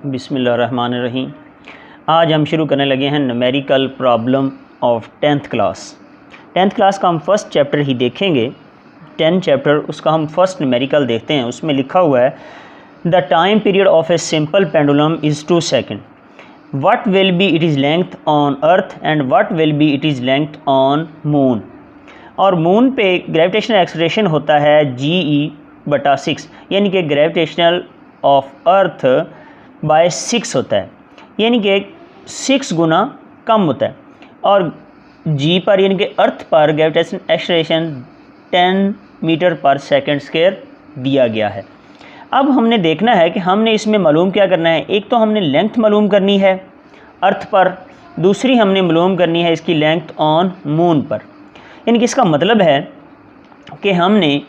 बिस्मिल्लाहिर्रहमानिर्रहीम। आज हम शुरू करने लगे हैं numerical problem of 10th class. 10th class का हम फर्स्ट चैप्टर ही देखेंगे। 10 चैप्टर उसका हम फर्स्ट न्यूमेरिकल देखते हैं। उसमें लिखा हुआ है the time period of a simple pendulum is 2 second. What will be it is length on earth and what will be it is length on moon. और मून पे ग्रेविटेशनल एक्सेलरेशन होता है GE/6, यानी कि ग्रेविटेशनल ऑफ अर्थ बाय 6 होता है, यानी कि 6 गुना कम होता है। और जी पर यानी कि अर्थ पर ग्रेविटेशन एक्सेलरेशन 10 मीटर पर सेकंड स्क्वायर दिया गया है। अब हमने देखना है कि हमने इसमें मालूम क्या करना है। एक तो हमने लेंथ मालूम करनी है अर्थ पर, दूसरी हमने मालूम करनी है इसकी लेंथ ऑन मून पर। यानी कि इसका मतलब है कि हमने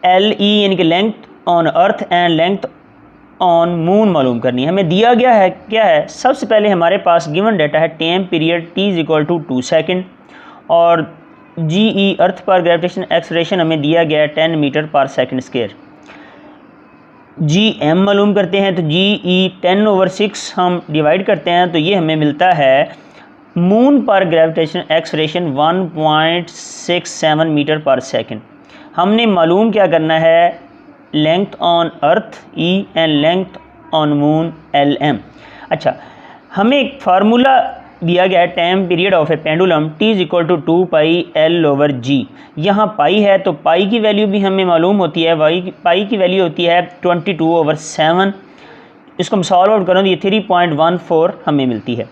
LE यानी कि length on earth and length on moon मालूम करनी है। हमें दिया गया है क्या है, सबसे पहले हमारे पास गिवन डाटा है टाइम पीरियड T = 2 सेकेंड और GE अर्थ पर ग्रेविटेशन एक्सेलरेशन हमें दिया गया है 10 मीटर पर सेकंड स्क्वायर। GM मालूम करते हैं तो GE 10/6 हम डिवाइड करते हैं तो ये हमें मिलता है मून पर ग्रेविटेशन एक्सेलरेशन 1.67 मीटर पर सेकंड। हमने मालूम क्या करना है, length on earth E and length on moon LM। अच्छा, हमें एक फार्मूला दिया गया है time period of a pendulum T = 2πL/G। यहाँ पाई है तो पाई की वैल्यू भी हमें मालूम होती है। पाई की वैल्यू होती है 22/7। इसको हम सॉल्व आउट करें तो ये 3.14 हमें मिलती है।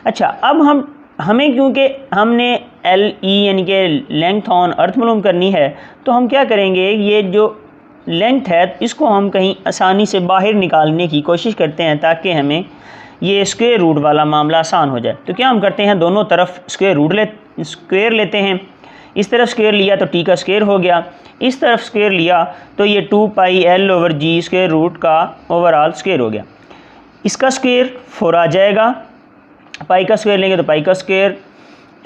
अच्छा, अब हमें क्योंकि हमने LE यानी कि लेंथ ऑन अर्थ मालूम करनी है तो हम क्या करेंगे, ये जो लेंथ है इसको हम कहीं आसानी से बाहर निकालने की कोशिश करते हैं ताकि हमें ये स्क्वायर रूट वाला मामला आसान हो जाए। तो क्या हम करते हैं, दोनों तरफ स्क्वायर लेते हैं। इस तरफ स्क्वायर लिया तो T का स्क्वायर हो गया, इस तरफ स्क्वायर लिया तो ये 2πL/G स्क्वायर रूट का ओवरऑल स्क्वायर हो गया। इसका स्क्वायर 4 आ जाएगा, पाई का स्क्वायर लेंगे तो पाई का स्क्वायर।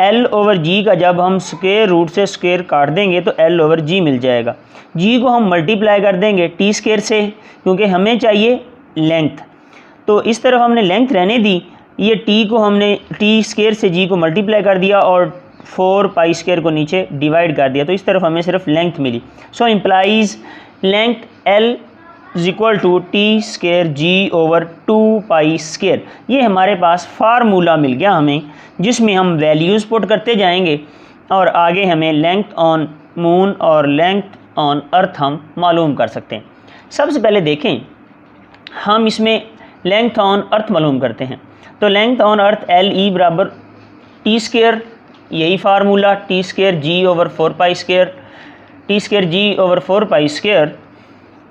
L/G का जब हम स्क्वायर रूट से स्क्वायर काट देंगे तो L/G मिल जाएगा। G को हम मल्टीप्लाई कर देंगे T स्क्वायर से, क्योंकि हमें चाहिए लेंथ। तो इस तरफ हमने लेंथ रहने दी, ये T को हमने T स्क्वायर से G को मल्टीप्लाई कर दिया और 4π स्क्वायर को नीचे डिवाइड कर दिया, तो इस तरफ हमें सिर्फ लेंथ मिली। So implies length L = T square G/2π square. ये हमारे पास फार्मूला मिल गया हमें, जिसमें हम वैल्यूज़ पुट करते जाएंगे और आगे हमें लेंथ ऑन मून और लेंथ ऑन अर्थ हम मालूम कर सकते हैं। सबसे पहले देखें, हम इसमें लेंथ ऑन अर्थ मालूम करते हैं तो length on earth LE = T square, यही formula T square G/4π square, T square G/4π square.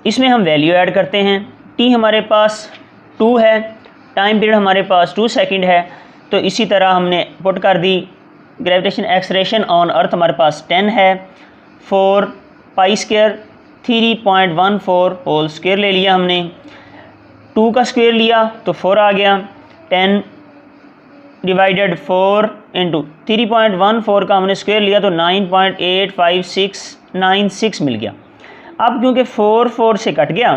इसमें हम वैल्यू ऐड करते हैं। T हमारे पास 2 है, टाइम पीरियड हमारे पास 2 सेकेंड है, तो इसी तरह हमने पुट कर दी। ग्रेविटेशन एक्सेलरेशन ऑन अर्थ हमारे पास 10 है, 4π स्क्वायर 3.14 होल स्क्वायर ले लिया हमने। 2 का स्क्वायर लिया तो 4 आ गया, 10 / 4 × 3.14 का हमने स्क्वायर लिया तो 9.85696 मिल गया। अब क्योंकि 4 से कट गया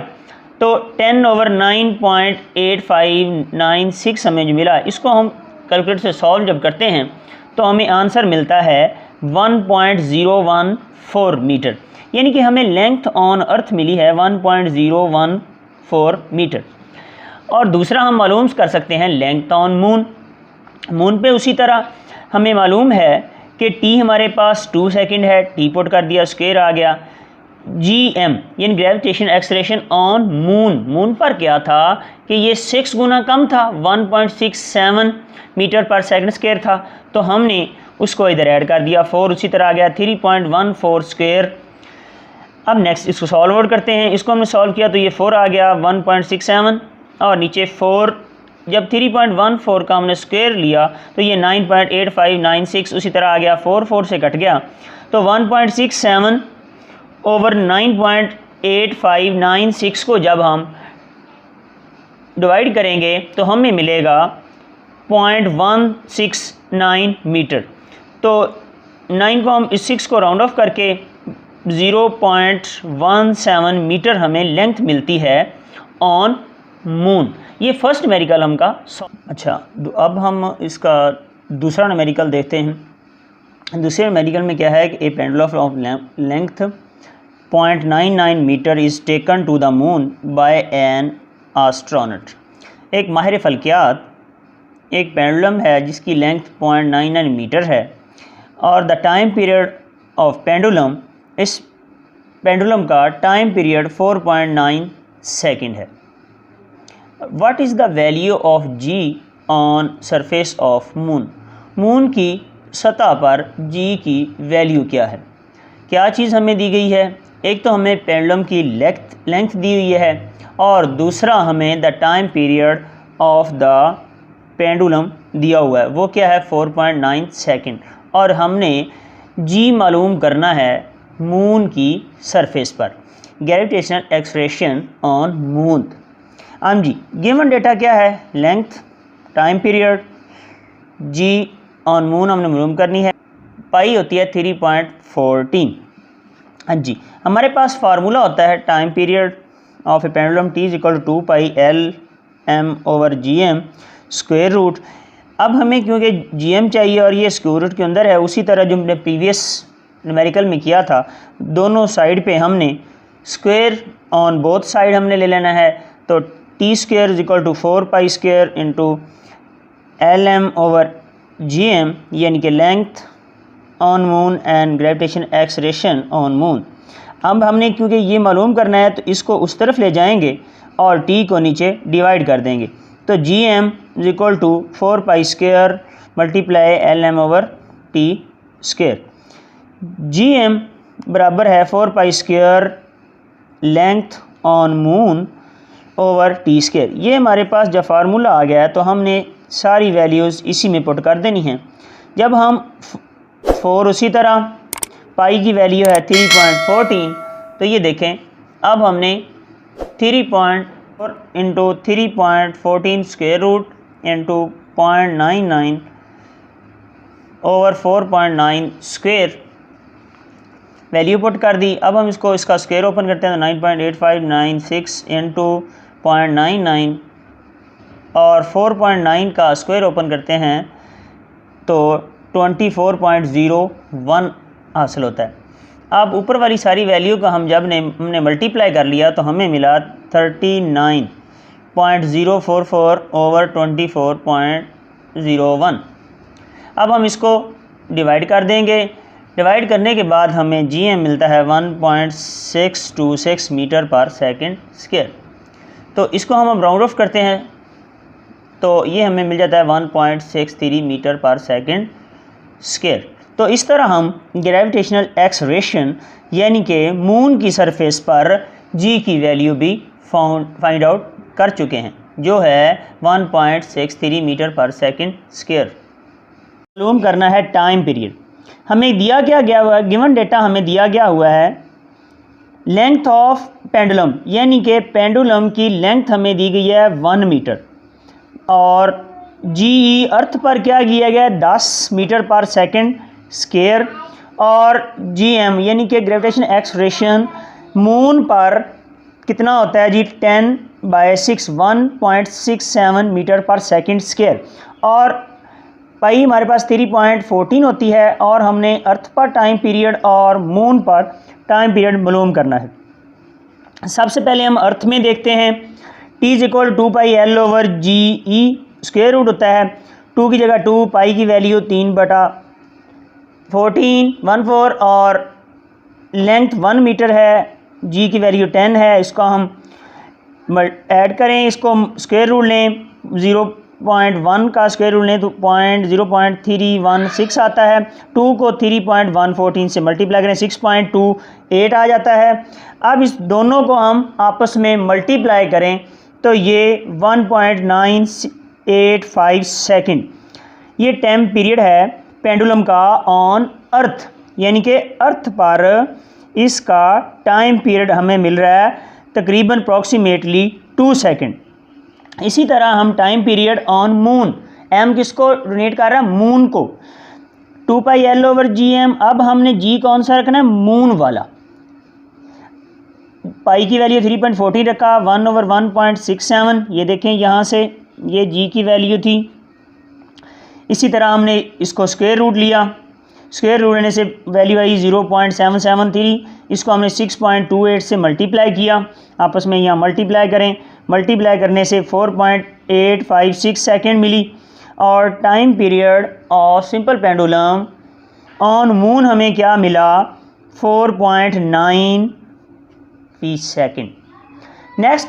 तो 10/9.8596 हमें जो मिला, इसको हम कैलकुलेटर से सॉल्व जब करते हैं तो हमें आंसर मिलता है 1.014 मीटर। यानी कि हमें लेंथ ऑन अर्थ मिली है 1.014 मीटर। और दूसरा हम मालूम कर सकते हैं लेंथ ऑन मून। मून पे उसी तरह हमें मालूम है कि T हमारे पास 2 सेकेंड है, T पुट कर दिया, स्क्वायर आ गया। GM यानी ग्रेविटेशन एक्सेलरेशन ऑन मून पर क्या था कि ये 6 गुना कम था, 1.67 मीटर पर सेकंड स्क्वायर था, तो हमने उसको इधर ऐड कर दिया, 4 उसी तरह आ गया 3.14 स्क्वायर। अब नेक्स्ट इसको सॉल्व आउट करते हैं। इसको हमने सॉल्व किया तो ये 4 आ गया 1.67 और नीचे 4, जब 3.14 का हमने स्क्वायर लिया तो ये 9.8596 उसी तरह आ गया, 4 से कट गया तो 1.67 / 9.8596 को जब हम डिवाइड करेंगे तो हमें मिलेगा 0.169 मीटर। तो 9 को हम इस 6 को राउंड ऑफ करके 0.17 मीटर हमें लेंथ मिलती है ऑन मून। ये फर्स्ट न्यूमेरिकल हमका। अच्छा, अब हम इसका दूसरा न्यूमेरिकल देखते हैं। दूसरे न्यूमेरिकल में क्या है कि a pendulum of length 0.99 metre is taken to the moon by an astronaut. एक माहिर फल्कियात एक पेंडुलम है जिसकी लेंथ 0.99 मीटर है और the time period of pendulum, इस पेंडुलम का टाइम पीरियड 4.9 सेकंड है। What is the value of g on surface of moon. Moon की सतह पर जी की वैल्यू क्या है। क्या चीज़ हमें दी गई है, एक तो हमें पेंडुलम की लेंथ दी हुई है और दूसरा हमें the time period of the pendulum दिया हुआ है, वो क्या है 4.9 सेकंड, और हमने जी मालूम करना है मून की सरफेस पर। Gravitational expression on moon. हम जी गिवन डेटा क्या है, length, time period, g on moon हमने मालूम करनी है। पाई होती है 3.14। हाँ जी, हमारे पास फार्मूला होता है time period of a pendulum T is equal to 2πL/m/GM square root. अब हमें क्योंकि GM चाहिए और ये स्क्वायर रूट के अंदर है, उसी तरह जो हमने प्रीवियस न्यूमेरिकल में किया था, दोनों साइड पे हमने स्क्वायर ऑन बोथ साइड हमने ले लेना है। तो T square is equal to 4π² into Lm/GM, यानी कि length on moon and gravitation acceleration on moon. अब हमने क्योंकि ये मालूम करना है तो इसको उस तरफ ले जाएंगे और टी को नीचे डिवाइड कर देंगे। तो GM is equal to 4π² multiply Lm/t²। GM बराबर है 4π² length on moon over t²। ये हमारे पास जब फार्मूला आ गया है तो हमने सारी वैल्यूज़ इसी में पुट कर देनी है। जब हम 4 उसी तरह पाई की वैल्यू है 3.14, तो ये देखें अब हमने 3.4 into 3.14 square root into 0.99 over 4.9 square value put कर दी। अब हम इसका स्क्वायर ओपन करते हैं तो 9.8596 इंटू 0.99 और 4.9 का स्क्वायर ओपन करते हैं तो 24.01 हासिल होता है। अब ऊपर वाली सारी वैल्यू का हम जब हमने मल्टीप्लाई कर लिया तो हमें मिला 39.044 ओवर 24.01। अब हम इसको डिवाइड कर देंगे। डिवाइड करने के बाद हमें GM मिलता है 1.626 मीटर पर सेकंड स्क्वायर। तो इसको हम राउंड ऑफ करते हैं तो ये हमें मिल जाता है 1.63 मीटर पर सेकंड स्क्वायर। तो इस तरह हम ग्रेविटेशनल एक्सलेरेशन यानी कि मून की सरफेस पर जी की वैल्यू भी फाइंड आउट कर चुके हैं, जो है 1.63 मीटर पर सेकंड स्क्वायर। मालूम करना है टाइम पीरियड। हमें दिया क्या गया हुआ है, गिवन डेटा हमें दिया गया हुआ है लेंथ ऑफ पेंडुलम, यानी कि पेंडुलम की लेंथ हमें दी गई है 1 मीटर और GE अर्थ पर क्या किया गया है 10 मीटर पर सेकंड स्क्वायर और GM यानी कि ग्रेविटेशन एक्सलेरेशन मून पर कितना होता है जी 10/6 1.67 मीटर पर सेकंड स्क्वायर और पाई हमारे पास 3.14 होती है और हमने अर्थ पर टाइम पीरियड और मून पर टाइम पीरियड मालूम करना है। सबसे पहले हम अर्थ में देखते हैं। T is equal 2πL/GE square root होता है 2 की जगह 2, पाई की वैल्यू 3/14 और लेंथ 1 मीटर है, G की वैल्यू 10 है। इसको हम ऐड करें, इसको स्क्वायर रूट लें, 0.1 का स्क्वायर रूट लें तो 0.316 आता है। 2 को 3.114 से मल्टीप्लाई करें 6.28 आ जाता है। अब इस दोनों को हम आपस में मल्टीप्लाई करें तो ये 1.985 सेकंड ये टाइम पीरियड है पेंडुलम का ऑन अर्थ, यानी कि अर्थ पर इसका टाइम पीरियड हमें मिल रहा है तकरीबन अप्रॉक्सीमेटली 2 सेकंड। इसी तरह हम time period on moon, m किसको डोनेट कर रहा है, मून को, 2πL/GM। अब हमने G कौन सा रखना है, मून वाला। पाई की वैल्यू 3.14 रखा, 1/1.67, ये देखें यहाँ से ये जी की वैल्यू थी। इसी तरह हमने इसको स्क्वायर रूट लिया, स्क्वायर रूट लेने से वैल्यू आई 0.773, इसको हमने 6.28 से मल्टीप्लाई किया, आपस में यहाँ मल्टीप्लाई करें, मल्टीप्लाई करने से 4.856 सेकेंड मिली। और time period of simple pendulum on moon हमें क्या मिला, 4.9 फी सेकेंड। नेक्स्ट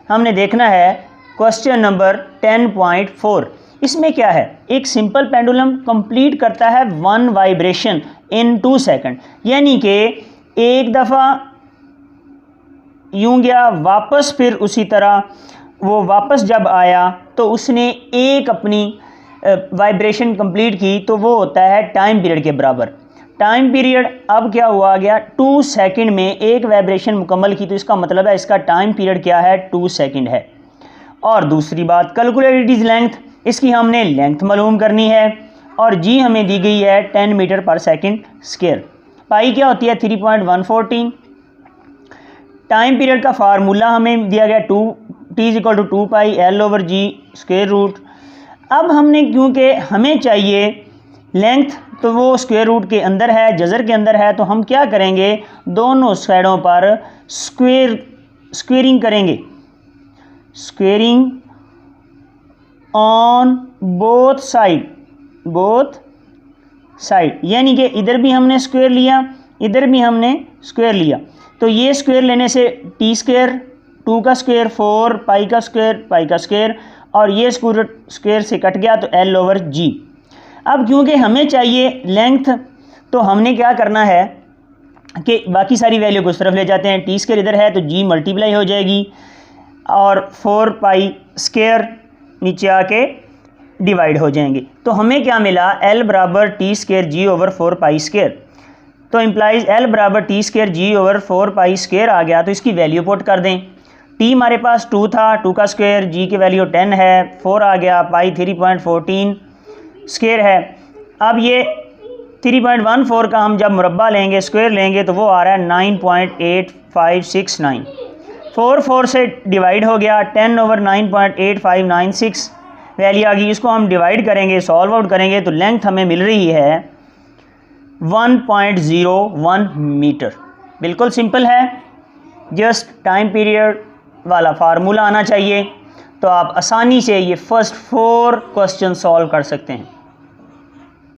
हमने देखना है क्वेश्चन नंबर 10.4। इसमें क्या है, एक सिंपल पेंडुलम कंप्लीट करता है 1 वाइब्रेशन इन 2 सेकंड, यानी कि एक दफ़ा यूं गया वापस, फिर उसी तरह वो वापस जब आया तो उसने एक अपनी वाइब्रेशन कंप्लीट की, तो वो होता है टाइम पीरियड के बराबर। टाइम पीरियड अब क्या हुआ गया, 2 सेकंड में एक वाइब्रेशन मुकम्मल की, तो इसका मतलब है इसका टाइम पीरियड क्या है, 2 सेकंड है। और दूसरी बात, कैलकुलेटेड इज लेंथ, इसकी हमने लेंथ मालूम करनी है और जी हमें दी गई है 10 मीटर पर सेकंड स्क्वायर। पाई क्या होती है 3.114। टाइम पीरियड का फार्मूला हमें दिया गया T=2 पाई L/G स्क्वायर रूट। अब हमने क्योंकि हमें चाहिए लेंथ, तो वो स्क्वायर रूट के अंदर है, जज़र के अंदर है, तो हम क्या करेंगे, दोनों साइडों पर स्क्वेयरिंग करेंगे, स्क्वेयरिंग ऑन बोथ साइड, यानी कि इधर भी हमने स्क्वायर लिया, इधर भी हमने स्क्वायर लिया, तो ये स्क्वायर लेने से टी स्क्वायर, 2 का स्क्वायर 4, पाई का स्क्वायर, और ये स्क्वायर से कट गया तो L/G। अब क्योंकि हमें चाहिए लेंथ, तो हमने क्या करना है कि बाकी सारी वैल्यू को उस तरफ ले जाते हैं, टी स्क्वायर इधर है तो जी मल्टीप्लाई हो जाएगी और 4 पाई स्क्वायर नीचे आके डिवाइड हो जाएंगे। तो हमें क्या मिला, L बराबर T square G/4 pi square, तो इम्प्लाइज L बराबर T square G/4 pi square आ गया, तो इसकी वैल्यू पुट कर दें। टी हमारे पास 2 था, 2 का स्क्वायर, जी की वैल्यू 10 है, 4 आ गया, पाई 3.14 स्क्वायर है। अब ये 3.14 का हम जब मुरब्बा लेंगे, स्क्वायर लेंगे, तो वो आ रहा है 9.8569। 4 से डिवाइड हो गया, 10/9.8596 वैल्यू आ गई। इसको हम डिवाइड करेंगे, सॉल्व आउट करेंगे, तो लेंथ हमें मिल रही है 1.01 मीटर। बिल्कुल सिंपल है, जस्ट टाइम पीरियड वाला फार्मूला आना चाहिए, तो आप आसानी से ये फर्स्ट 4 क्वेश्चन सॉल्व कर सकते हैं।